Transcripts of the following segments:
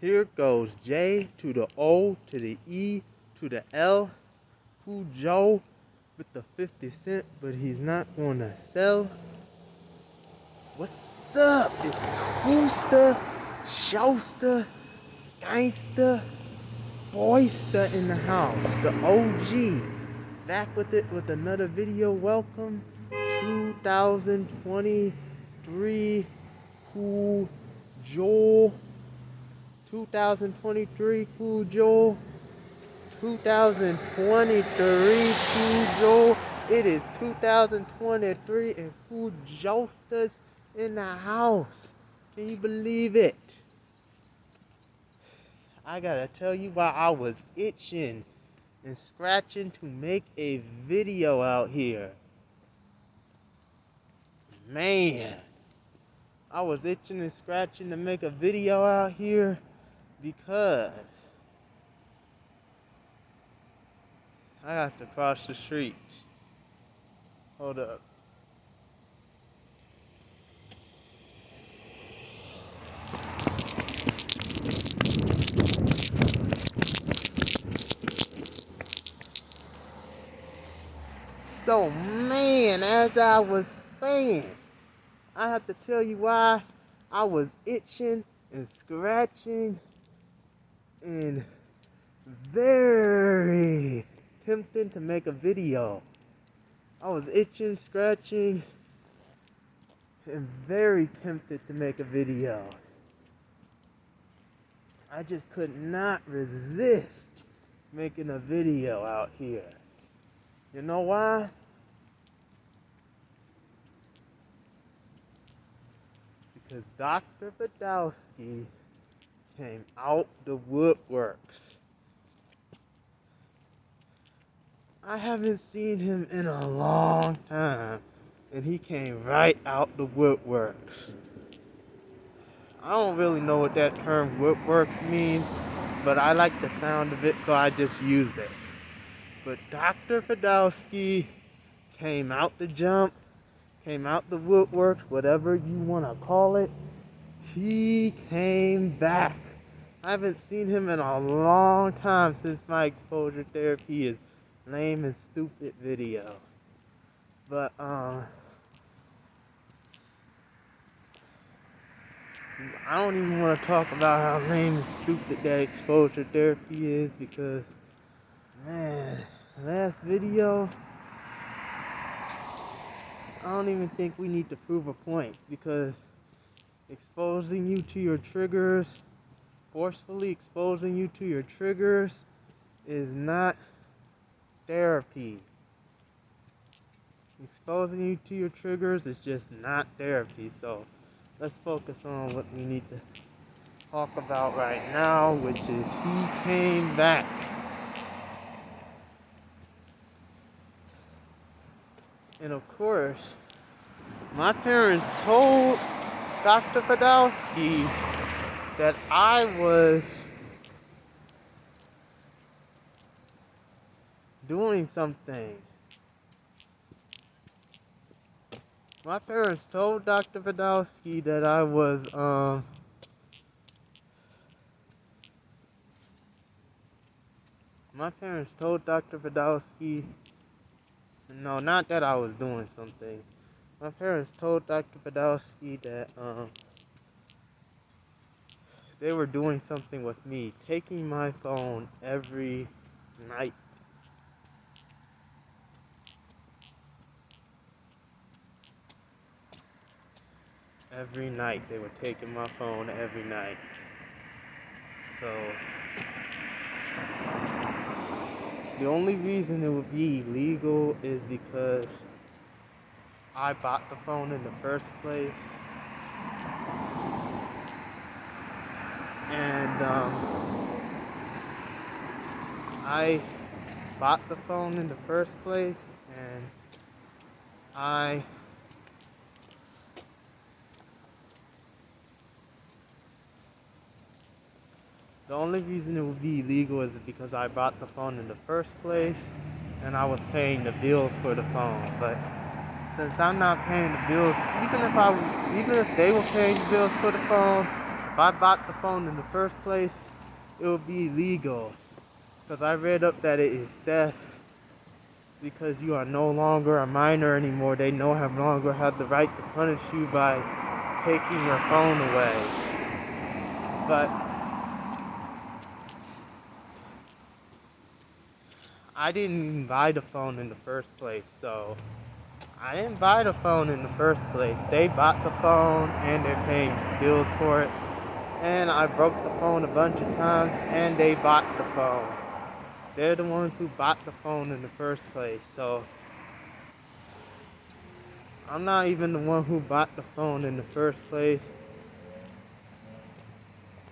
Here goes J to the O to the E to the L. Cool Joe with the 50 cent, but he's not gonna sell. What's up? It's Coolster, Showster, Gangster, Boyster in the house. The OG. Back with it with another video. Welcome. 2023 Cool Joel. 2023 Cool Joel. 2023 Cool Joel. It is 2023 and Cool Josters in the house. Can you believe it? I gotta tell you why I was itching and scratching to make a video out here. Man, I was itching and scratching to make a video out here because I have to cross the street. Hold up. So, man, as I was saying, I have to tell you why I was itching and scratching and very tempted to make a video. I was itching, scratching, and very tempted to make a video. I just could not resist making a video out here. You know why? Because Dr. Fadowski came out the woodworks. I haven't seen him in a long time, and he came right out the woodworks. I don't really know what that term woodworks means, but I like the sound of it, so I just use it. But Dr. Fadowski came out the jump, came out the woodworks, whatever you want to call it. He came back. I haven't seen him in a long time since my exposure therapy is lame and stupid video. But I don't even want to talk about how lame and stupid that exposure therapy is because, man, last video, I don't even think we need to prove a point because exposing you to your triggers, forcefully exposing you to your triggers is not therapy. Exposing you to your triggers is just not therapy. So let's focus on what we need to talk about right now, which is he came back. And of course, my parents told Dr. Fadowski that I was doing something. My parents told Dr. Fadowski that I was, my parents told Dr. Fadowski, no, not that I was doing something. My parents told Dr. Fadowski that, they were doing something with me, taking my phone every night. Every night, they were taking my phone every night. So, the only reason it would be illegal is because I bought the phone in the first place. And, I bought the phone in the first place, and the only reason it would be illegal is because I bought the phone in the first place, and I was paying the bills for the phone. But since I'm not paying the bills, even if they were paying the bills for the phone, if I bought the phone in the first place, it would be illegal. Because I read up that it is theft because you are no longer a minor anymore. They no longer have the right to punish you by taking your phone away. But I didn't even buy the phone in the first place, so I didn't buy the phone in the first place. They bought the phone and they're paying bills for it. And I broke the phone a bunch of times and they bought the phone. They're the ones who bought the phone in the first place, so I'm not even the one who bought the phone in the first place.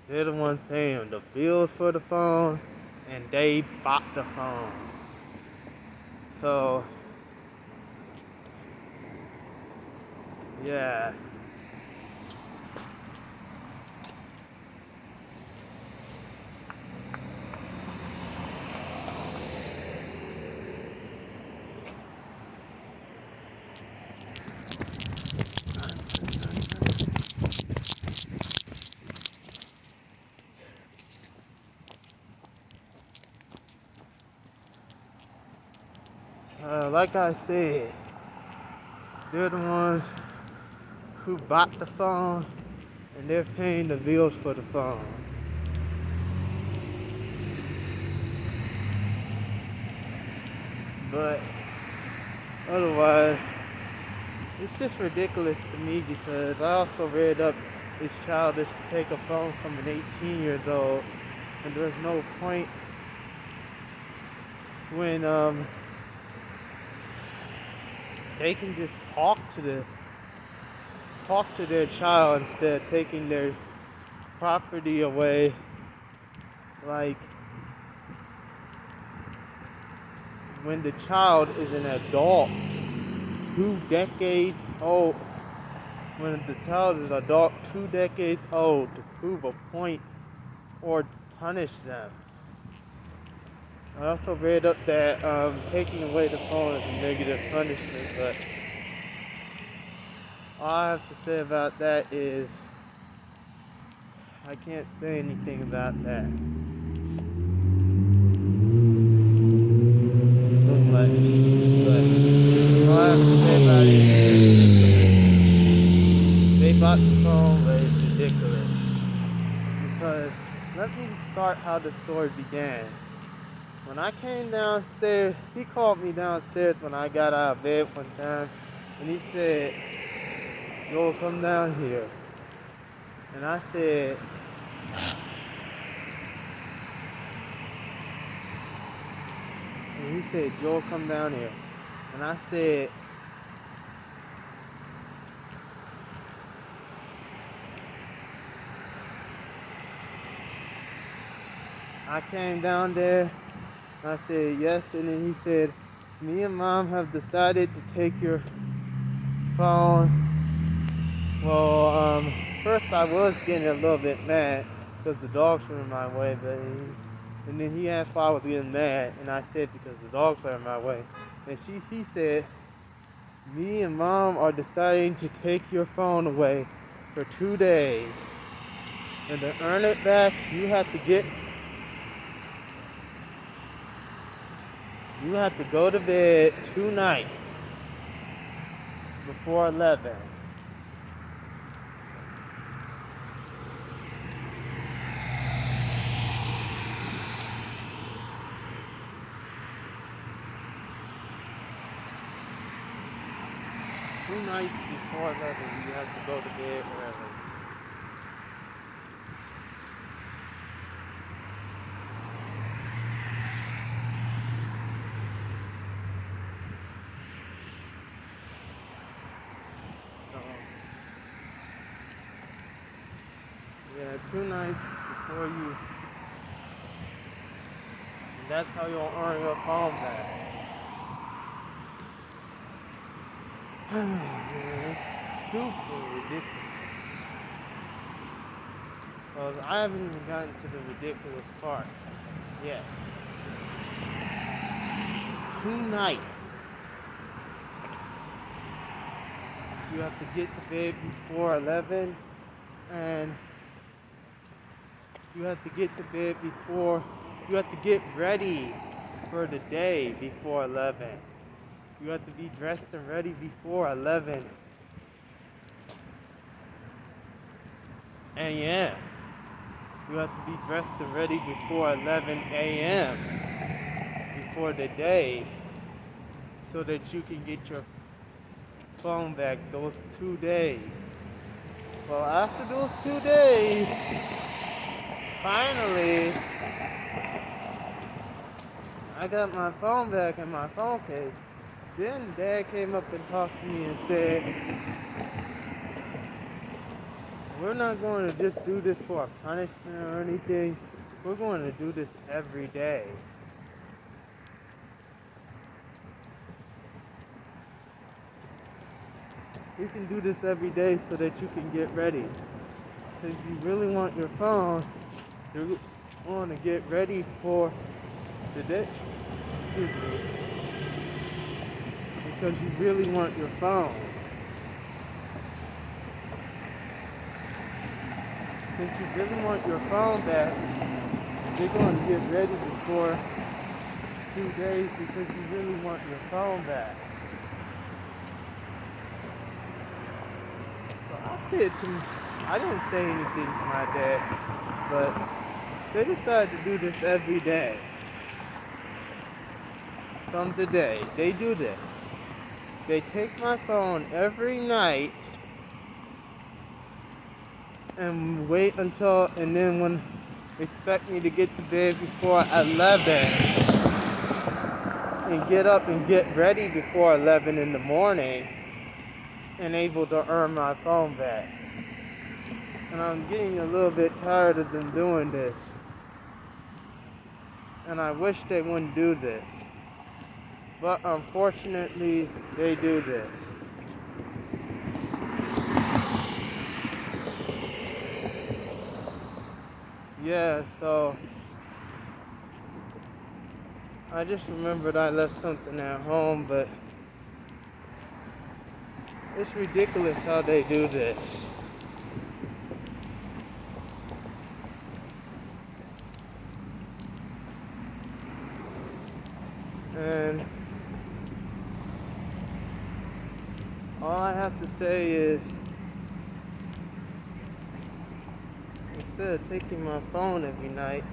They're the ones paying the bills for the phone and they bought the phone. So, yeah. Like I said, they're the ones who bought the phone and they're paying the bills for the phone. But otherwise, it's just ridiculous to me because I also read up it's childish to take a phone from an 18 years old, and there's no point when they can just talk to their child instead of taking their property away. Like when the child is an adult, 2 decades old, when the child is an adult 2 decades old, to prove a point or punish them. I also read up that taking away the phone is a negative punishment, but all I have to say about that is I can't say anything about that. So much, but all I have to say about it is they bought the phone, but it's ridiculous. Because let me start how the story began. When I came downstairs, he called me downstairs when I got out of bed one time, and he said, "Joel, come down here." And I said, and he said, "Joel, come down here." And I said, I came down there, and I said, "Yes." And then he said, "Me and Mom have decided to take your phone." Well, first I was getting a little bit mad because the dogs were in my way, and then he asked why I was getting mad, and I said because the dogs are in my way. And he said, "Me and Mom are deciding to take your phone away for 2 days, and to earn it back, you have to go to bed 2 nights before 11." Two nights before 11, you have to go to bed early. Yeah, 2 nights before you. And that's how you'll earn your phone back. It's super ridiculous. Because I haven't even gotten to the ridiculous part yet. 2 nights. You have to get to bed before 11, and You have to get to bed before, you have to get ready for the day before 11. You have to be dressed and ready before 11 a.m. You have to be dressed and ready before 11 a.m. before the day so that you can get your phone back those 2 days. Well, after those 2 days, finally, I got my phone back in my phone case. Then Dad came up and talked to me and said, we're not going to just do this for a punishment or anything. We're going to do this every day. You can do this every day so that you can get ready. Since you really want your phone, you're going to get ready for the day. Excuse me. Because you really want your phone. Since you really want your phone back, you're going to get ready before 2 days because you really want your phone back. So I said to me, I didn't say anything to my dad, but they decided to do this every day. From today, they do this. They take my phone every night and wait until, and then when expect me to get to bed before 11 and get up and get ready before 11 in the morning and able to earn my phone back. And I'm getting a little bit tired of them doing this. And I wish they wouldn't do this. But unfortunately, they do this. Yeah, so I just remembered I left something at home, but it's ridiculous how they do this. And all I have to say is, instead of taking my phone every night,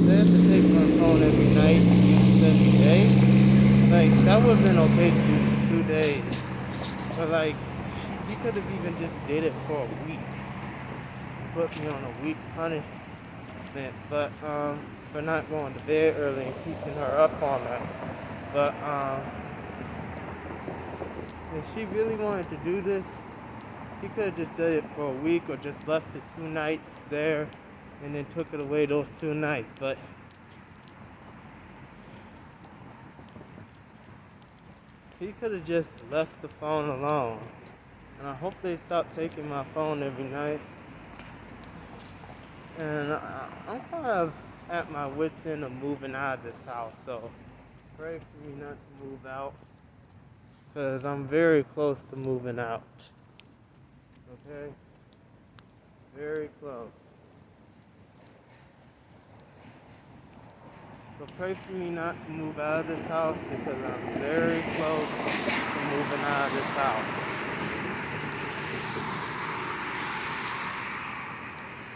they have to take my phone every night and use it every day. Like, that would have been okay to do for 2 days. But like, he could have even just did it for a week. Put me on a week punishment, but for not going to bed early and keeping her up on her. But if she really wanted to do this, he could have just did it for a week or just left it 2 nights there and then took it away those 2 nights. But he could have just left the phone alone. And I hope they stop taking my phone every night. And I'm kind of at my wits' end of moving out of this house, so pray for me not to move out, because I'm very close to moving out. Okay? Very close. So pray for me not to move out of this house, because I'm very close to moving out of this house.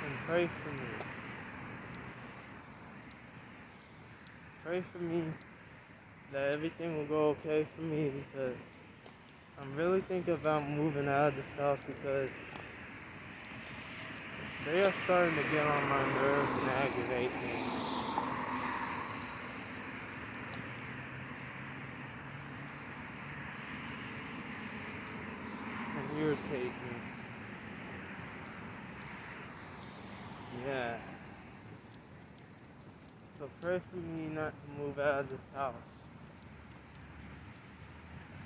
And pray for me. Pray for me that everything will go okay for me, because I'm really thinking about moving out of this house, because they are starting to get on my nerves and aggravate me. And irritate me. Yeah. So pray for me not to move out of this house.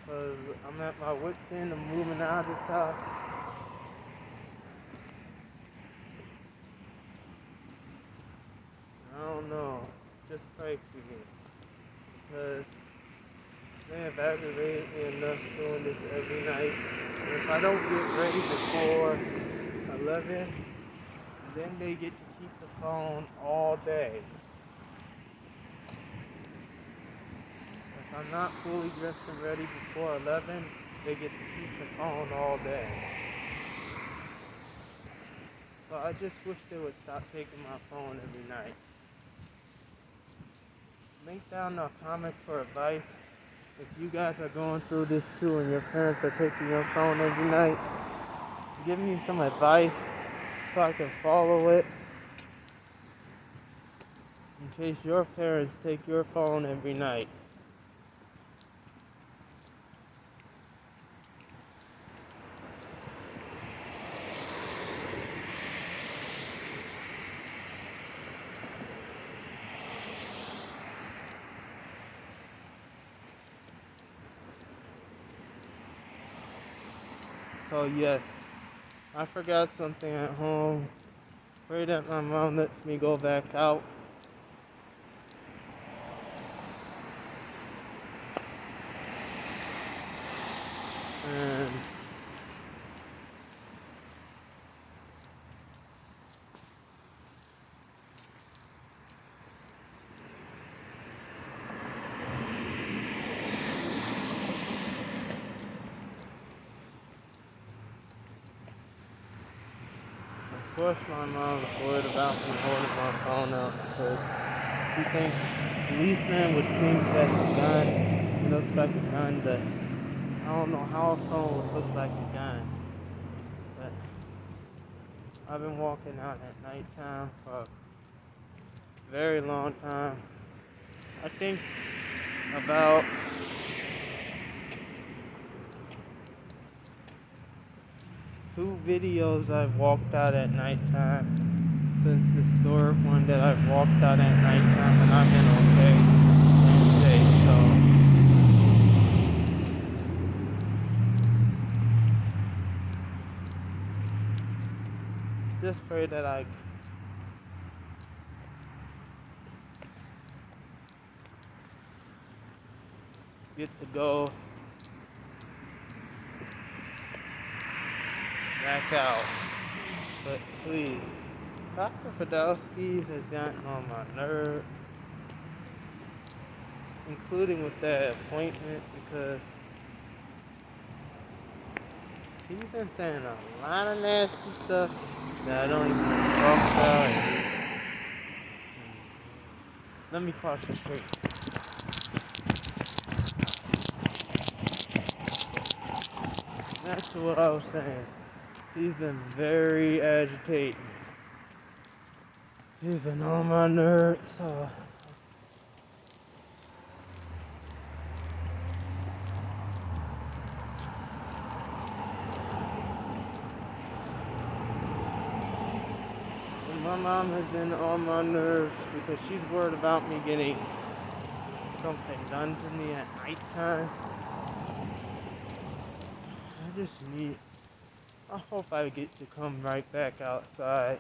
Because I'm at my wit's end of moving out of this house. I don't know. Just pray for me. Because they have aggravated me enough doing this every night. And if I don't get ready before 11, then they get to keep the phone all day. If I'm not fully dressed and ready before 11, they get to keep the phone all day. So I just wish they would stop taking my phone every night. Link down in the comments for advice. If you guys are going through this too and your parents are taking your phone every night, give me some advice so I can follow it in case your parents take your phone every night. So yes, I forgot something at home. Pray that my mom lets me go back out. And of course my mom's worried about me holding my phone up because she thinks policemen would think that's a gun. It looks like a gun, but I don't know how a phone would look like a gun. But I've been walking out at nighttime for a very long time. I think about 2 videos I've walked out at nighttime since the historic one that I've walked out at nighttime, and I've been okay and safe. So just pray that I get to go back out. But please, Dr. Fadowski has gotten on my nerve, including with that appointment, because he's been saying a lot of nasty stuff that I don't even want to talk about. Let me cross the street. That's what I was saying. He's been very agitating. He's been on my nerves, so my mom has been on my nerves because she's worried about me getting something done to me at nighttime. I hope I get to come right back outside.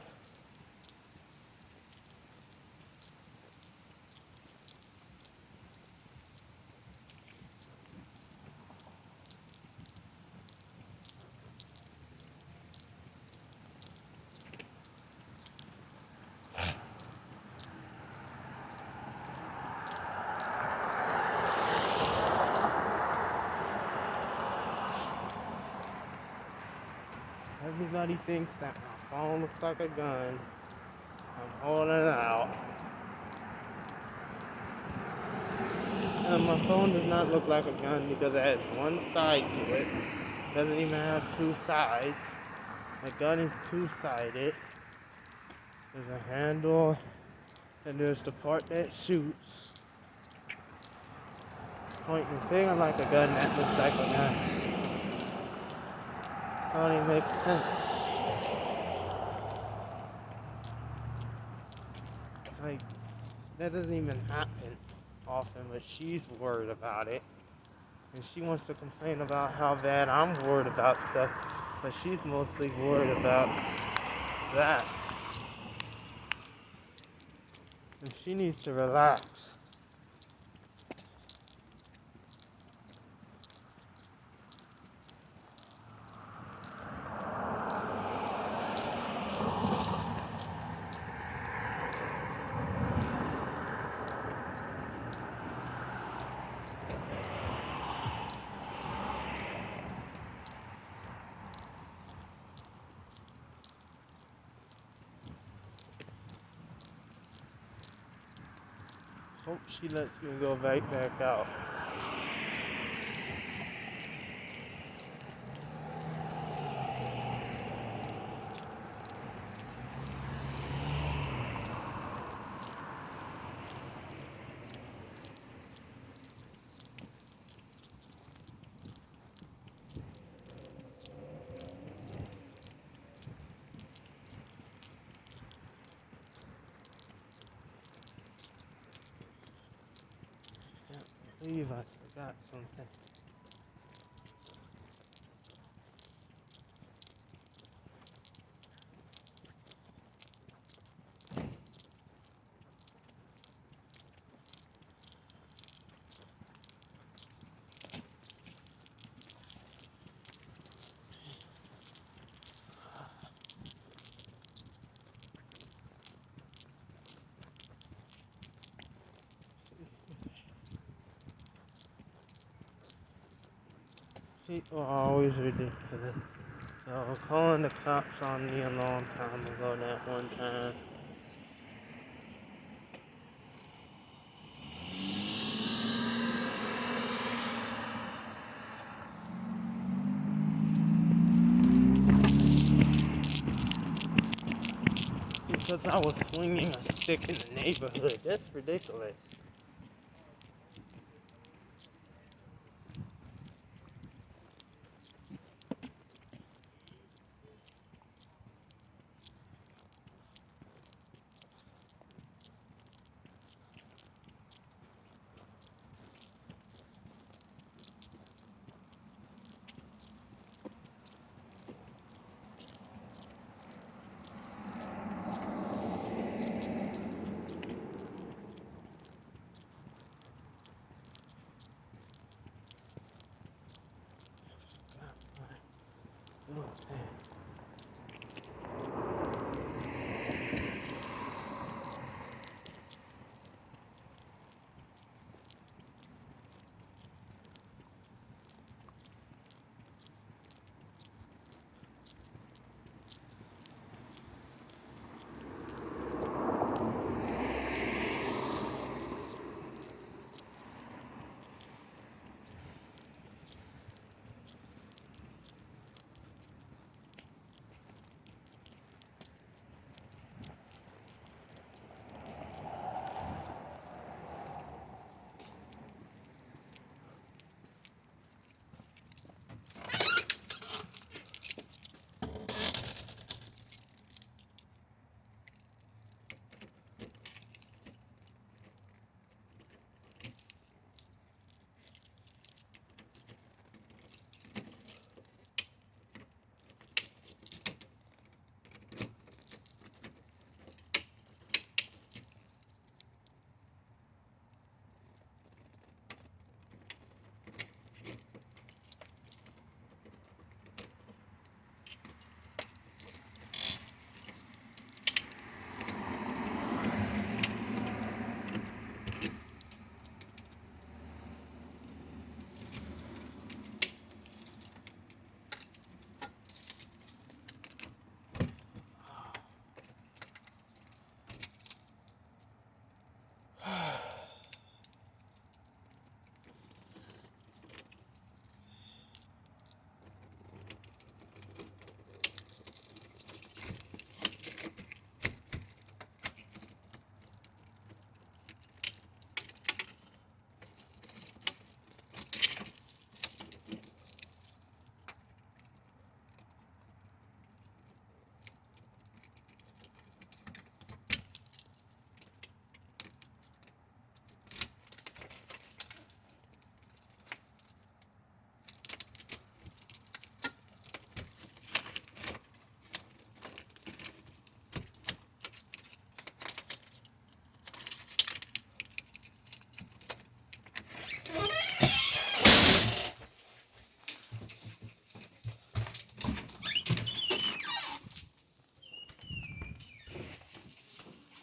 Everybody thinks that my phone looks like a gun. I'm holding it out. And my phone does not look like a gun because it has one side to it. It doesn't even have 2 sides. The gun is 2-sided. There's a handle, and there's the part that shoots. Pointing the finger like a gun that looks like a gun. Don't even make sense. Like, that doesn't even happen often, but she's worried about it. And she wants to complain about how bad I'm worried about stuff, but she's mostly worried about that. And she needs to relax. Hope she lets me go right back out. I believe I forgot something. People are always ridiculous. So calling the cops on me a long time ago that one time. Because I was swinging a stick in the neighborhood. That's ridiculous. Okay.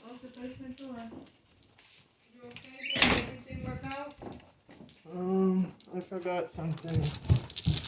What's the basement doing? You okay? Did everything work out? I forgot something.